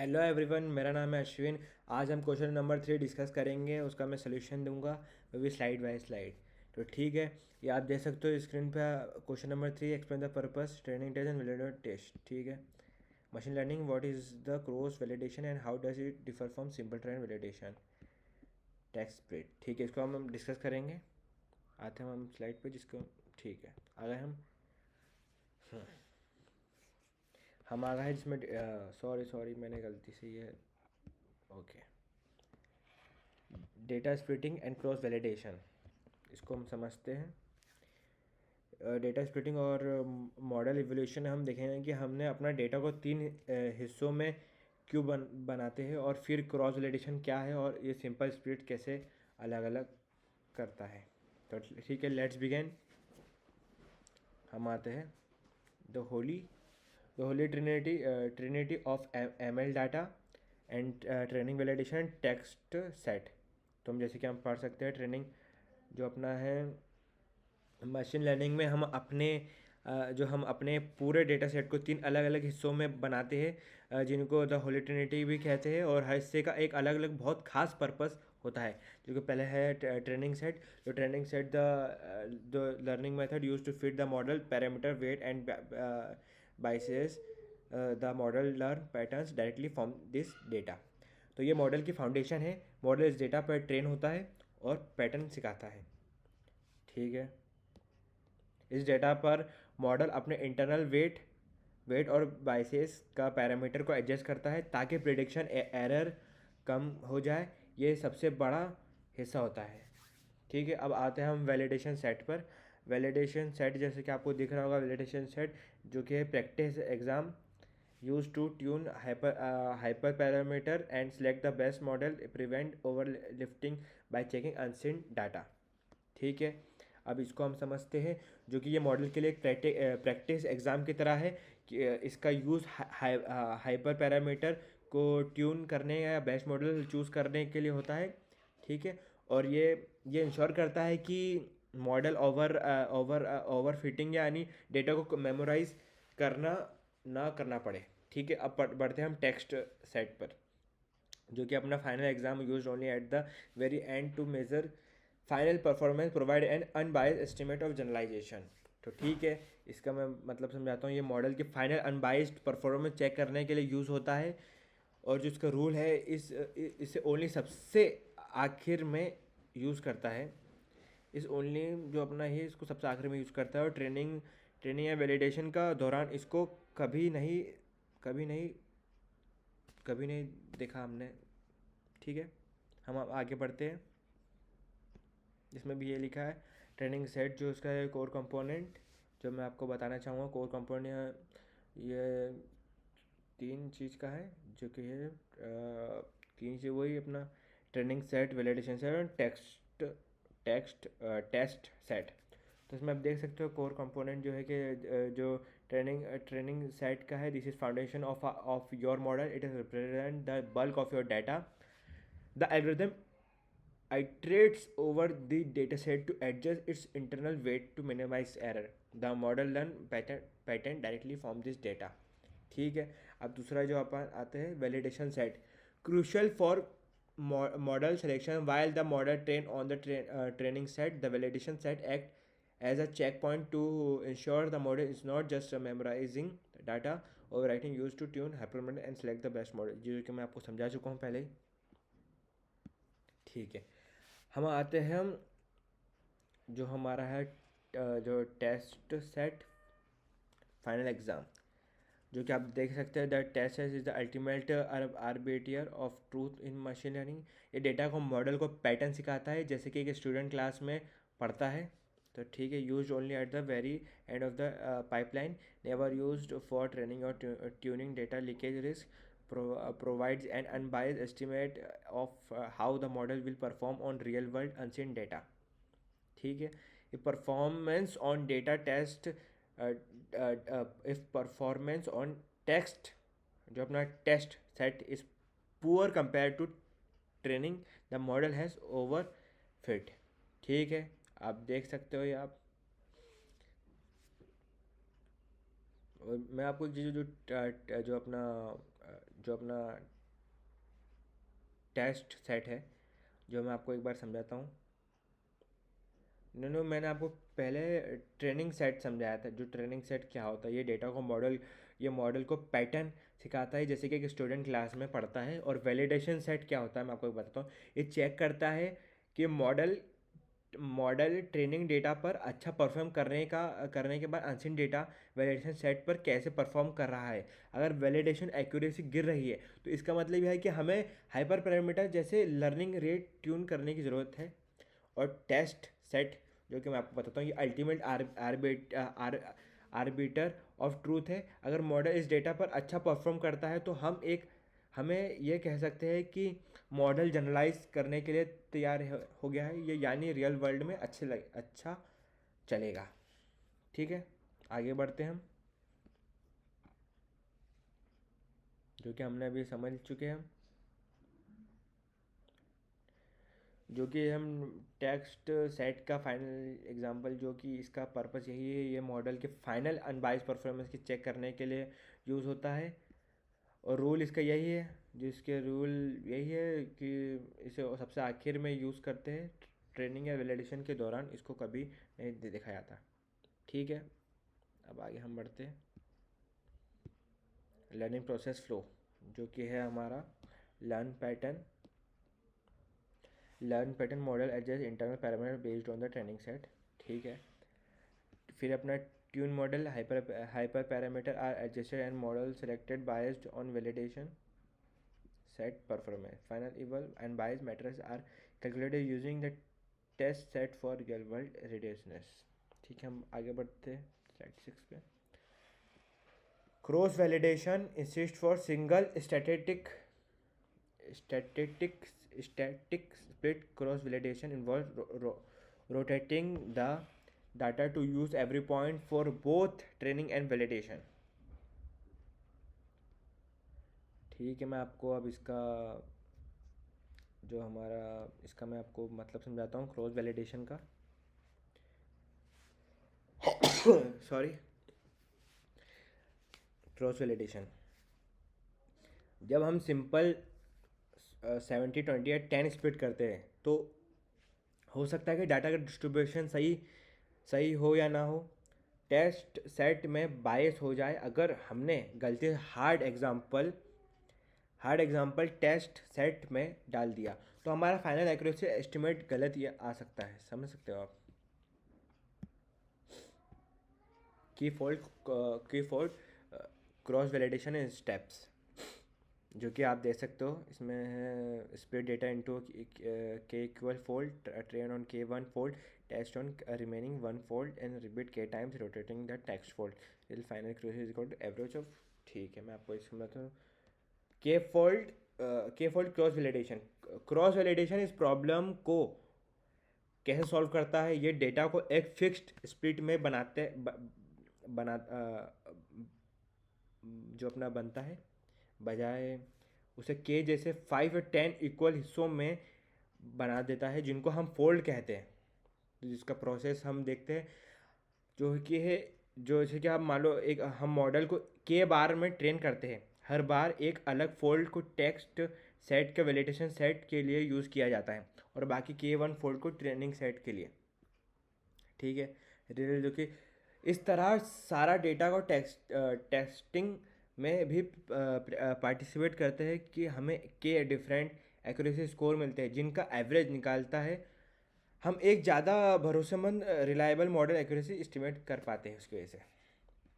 Hello everyone, मेरा नाम है अश्विन। आज हम क्वेश्चन नंबर 3 डिस्कस करेंगे। उसका मैं सोल्यूशन दूंगा, वो भी स्लाइड बाय स्लाइड। तो ठीक है, ये आप देख सकते हो स्क्रीन पे। Question number 3, explain the purpose training test and validation test. ठीक है। Machine learning, what is the cross validation and how does it differ from simple train validation. Text split. ठीक है, इसको हम डिस्कस करेंगे। आते हैं हम स्लाइड पे जिसको। ठीक है, आ गए हम आ गए हैं जिसमें सॉरी सॉरी, मैंने गलती से ये। Okay. Data splitting and cross validation, इसको हम समझते हैं। डेटा स्प्लिटिंग और मॉडल इवोल्यूशन हम देखेंगे कि हमने अपना डेटा को 3 हिस्सों में क्यों बनाते हैं, और फिर क्रॉस वैलिडेशन क्या है, और ये सिंपल स्प्लिट कैसे अलग अलग करता है। तो ठीक है, लेट्स बिगिन। हम आते हैं the holy trinity of M L data and training validation text set. तो हम जैसे कि हम पढ़ सकते हैं, ट्रेनिंग जो अपना है मशीन लर्निंग में, जो हम अपने पूरे डेटा सेट को 3 अलग अलग हिस्सों में बनाते हैं, जिनको द होली ट्रिनिटी भी कहते हैं, और हर हिस्से का एक अलग अलग बहुत खास पर्पस होता है। जो कि पहले है ट्रेनिंग सेट। जो training set the learning method use to fit the model parameter weight and biases the model learn patterns directly from this data. तो ये मॉडल की फाउंडेशन है। मॉडल इस डेटा पर ट्रेन होता है और पैटर्न सिखाता है। ठीक है। इस डेटा पर मॉडल अपने इंटरनल वेट और बाइसेस का पैरामीटर को एडजस्ट करता है ताकि प्रिडिक्शन एरर कम हो जाए। ये सबसे बड़ा हिस्सा होता है। ठीक है, अब आते हैं हम वैलिडेशन सेट पर। वैलिडेशन सेट जैसे कि आपको दिख रहा होगा, वैलिडेशन सेट जो कि practice exam use to tune hyper parameter and select the best model, prevent over lifting by checking unseen data. ठीक है, अब इसको हम समझते हैं। जो कि ये मॉडल के लिए एक प्रैक्टिस एग्ज़ाम की तरह है कि इसका यूज़ हाइपर पैरामीटर को ट्यून करने या बेस्ट मॉडल चूज़ करने के लिए होता है। ठीक है, और ये इंश्योर करता है कि मॉडल ओवर फिटिंग यानी डेटा को मेमोराइज करना ना करना पड़े। ठीक है, अब बढ़ते हैं हम टेक्स्ट सेट पर। जो कि अपना final exam use only at the very end to measure final performance provide an unbiased estimate of generalization. तो ठीक है, इसका मैं मतलब समझाता हूँ। ये मॉडल के फाइनल अनबायस्ड परफॉर्मेंस चेक करने के लिए यूज़ होता है, और जो इसका रूल है इसे ओनली सबसे आखिर में यूज़ करता है। इस ओनली जो अपना है इसको सबसे आखिर में यूज़ करता है, और ट्रेनिंग या वैलिडेशन का दौरान इसको कभी नहीं कभी नहीं देखा हमने। ठीक है, हम अब आगे बढ़ते हैं। इसमें भी ये लिखा है ट्रेनिंग सेट, जो इसका है कोर कंपोनेंट। जो मैं आपको बताना चाहूँगा, कोर कंपोनेंट ये 3 चीज़ का है। जो कि है 3 चीज़, वही अपना ट्रेनिंग सेट, वैलिडेशन सेट और टेस्ट सेट। तो इसमें आप देख सकते हो कोर कंपोनेंट जो है कि जो ट्रेनिंग सेट का है, this is foundation of your model, it is represent the bulk of your data. The algorithm iterates over the dataset to adjust its internal weight to minimize error. The model learn pattern directly from this data. ठीक है, अब दूसरा जो अपन आते हैं validation set, crucial for model selection while the model train on the training set, the validation set act as a checkpoint to ensure the model is not just memorizing data और writing use to tune hypermodel and select the best model, जो कि मैं आपको समझा चुका हूँ पहले ही। ठीक है, हम आते हैं हम जो हमारा है जो टेस्ट सेट फाइनल एग्ज़ाम। जो कि आप देख सकते हैं, the test set is the ultimate arbiter of truth in machine learning. ये डेटा को मॉडल को पैटर्न सिखाता है, जैसे कि एक स्टूडेंट क्लास में पढ़ता है। तो ठीक है, use only at the very end of the pipeline, never use for training और tuning, data leakage risk, provides an unbiased estimate of how the model will perform on real world unseen data। ठीक है, ये performance on data test, if performance on text, जो अपना test set is poor compare to training, the model has over fit. ठीक है, आप देख सकते हो ये आप। और मैं आपको जो जो जो अपना जो अपना टेस्ट सेट है, जो मैं आपको एक बार समझाता हूँ। नो, मैंने आपको पहले ट्रेनिंग सेट समझाया था। जो ट्रेनिंग सेट क्या होता है, ये मॉडल को पैटर्न सिखाता है, जैसे कि एक स्टूडेंट क्लास में पढ़ता है। और वैलिडेशन सेट क्या होता है, मैं आपको बताता हूँ। ये चेक करता है कि मॉडल मॉडल ट्रेनिंग डेटा पर अच्छा परफॉर्म करने के बाद अनसीन डेटा वैलिडेशन सेट पर कैसे परफॉर्म कर रहा है। अगर वैलिडेशन एक्यूरेसी गिर रही है तो इसका मतलब यह है कि हमें हाइपर पैरामीटर जैसे लर्निंग रेट ट्यून करने की ज़रूरत है। और टेस्ट सेट, जो कि मैं आपको बताता हूँ, ये अल्टीमेट आर्बिटर ऑफ ट्रूथ है। अगर मॉडल इस डेटा पर अच्छा परफॉर्म करता है तो हमें ये कह सकते हैं कि मॉडल जनरलाइज करने के लिए तैयार हो गया है ये, यानी रियल वर्ल्ड में अच्छा चलेगा। ठीक है, आगे बढ़ते हैं हम, जो कि हमने अभी समझ चुके हैं, जो कि हम टेक्स्ट सेट का फाइनल एग्जांपल, जो कि इसका पर्पस यही है, ये मॉडल के फाइनल अनबाइस परफॉर्मेंस की चेक करने के लिए यूज़ होता है। और रूल इसका यही है, जिसके रूल यही है कि इसे सबसे आखिर में यूज़ करते हैं। ट्रेनिंग या वैलिडेशन के दौरान इसको कभी नहीं देखा जाता। ठीक है, अब आगे हम बढ़ते हैं। लर्निंग प्रोसेस फ्लो, जो कि है हमारा learn pattern model adjust internal parameter based on the training set. ठीक है, फिर अपना tune model hyper parameter are adjusted and model selected biased on validation set performance. Final eval and bias matrices are calculated using the test set for real world readiness. ठीक है, हम आगे बढ़ते हैं स्लाइड 6 पे। Cross validation insist for single static split cross validation involves rotating the data to use every point for both training and validation. ठीक है, मैं आपको अब इसका मैं आपको मतलब समझाता हूँ क्रॉस वैलिडेशन का। सॉरी, क्रॉस वैलिडेशन, जब हम सिंपल 70-20 या 10 स्प्लिट करते हैं तो हो सकता है कि डाटा का डिस्ट्रीब्यूशन सही हो या ना हो, टेस्ट सेट में बायस हो जाए। अगर हमने गलती से हार्ड एग्जाम्पल टेस्ट सेट में डाल दिया तो हमारा फाइनल एक्यूरेसी एस्टिमेट गलत ये आ सकता है। समझ सकते हो आप। K fold cross validation in steps, जो कि आप देख सकते हो इसमें है। Split data into K equal fold, train on K one fold, test on remaining one fold and repeat K times rotating the text fold till final accuracy is equal to average of. ठीक है, मैं आपको इसमें बताता हूँ। K fold cross validation इस problem को कैसे सॉल्व करता है। ये डेटा को एक फिक्स्ड स्प्लिट में बना जो अपना बनता है, बजाय उसे के जैसे 5 या 10 इक्वल हिस्सों में बना देता है, जिनको हम फोल्ड कहते हैं। तो जिसका प्रोसेस हम देखते हैं, जो कि है, जो जैसे कि आप मान लो एक हम मॉडल को के बार में ट्रेन करते हैं। हर बार एक अलग फोल्ड को टेक्स्ट सेट के वैलिडेशन सेट के लिए यूज़ किया जाता है और बाकी के वन फोल्ड को ट्रेनिंग सेट के लिए। ठीक है, जो कि इस तरह सारा डेटा को टेस्टिंग में भी पार्टिसिपेट करते हैं कि हमें के डिफरेंट एक्यूरेसी स्कोर मिलते हैं, जिनका एवरेज निकालता है। हम एक ज़्यादा भरोसेमंद रिलायबल मॉडल एक्यूरेसी एस्टिमेट कर पाते हैं उसकी वजह से।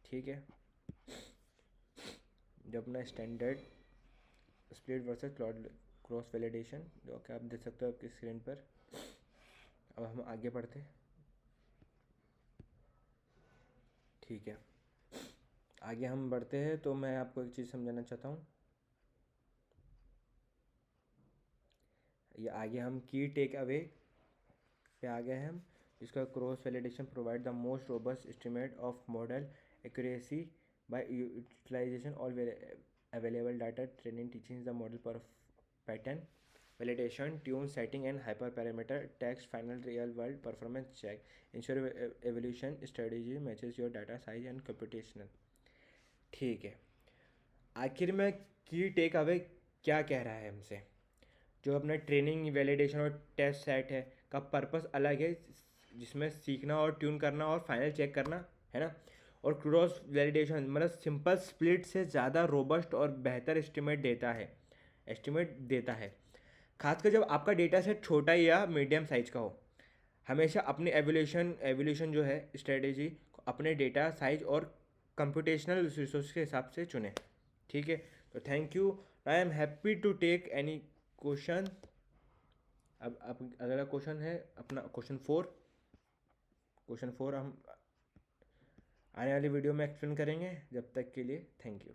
ठीक है, जो अपना standard split versus cross validation, जो कि आप देख सकते हो आपकी स्क्रीन पर। अब हम आगे बढ़ते हैं। ठीक है, आगे हम बढ़ते हैं तो मैं आपको एक चीज़ समझाना चाहता हूँ। ये आगे हम की टेक अवे पे आ गए हैं हम, जिसका cross validation provide the most robust estimate of model accuracy by utilization all available data, training teaching the model पर pattern validation, tune setting and hyperparameter text, final real world performance check, ensure evolution strategy matches your data size and computational। ठीक है, आखिर में की take away क्या कह रहा है हमसे। जो अपना ट्रेनिंग वैलिडेशन और टेस्ट सेट है का पर्पस अलग है, जिसमें सीखना और ट्यून करना और फाइनल चेक करना है ना। और क्रॉस वैलिडेशन मतलब सिंपल स्प्लिट से ज़्यादा रोबस्ट और बेहतर एस्टिमेट देता है, खासकर जब आपका डेटा सेट छोटा या मीडियम साइज का हो। हमेशा अपनी एवोल्यूशन जो है स्ट्रेटेजी अपने डेटा साइज और कंप्यूटेशनल रिसोर्स के हिसाब से चुने। ठीक है, तो thank you. I am happy to take any question. अब अगला क्वेश्चन है अपना क्वेश्चन फोर हम आने वाली वीडियो में एक्सप्लेन करेंगे। जब तक के लिए थैंक यू।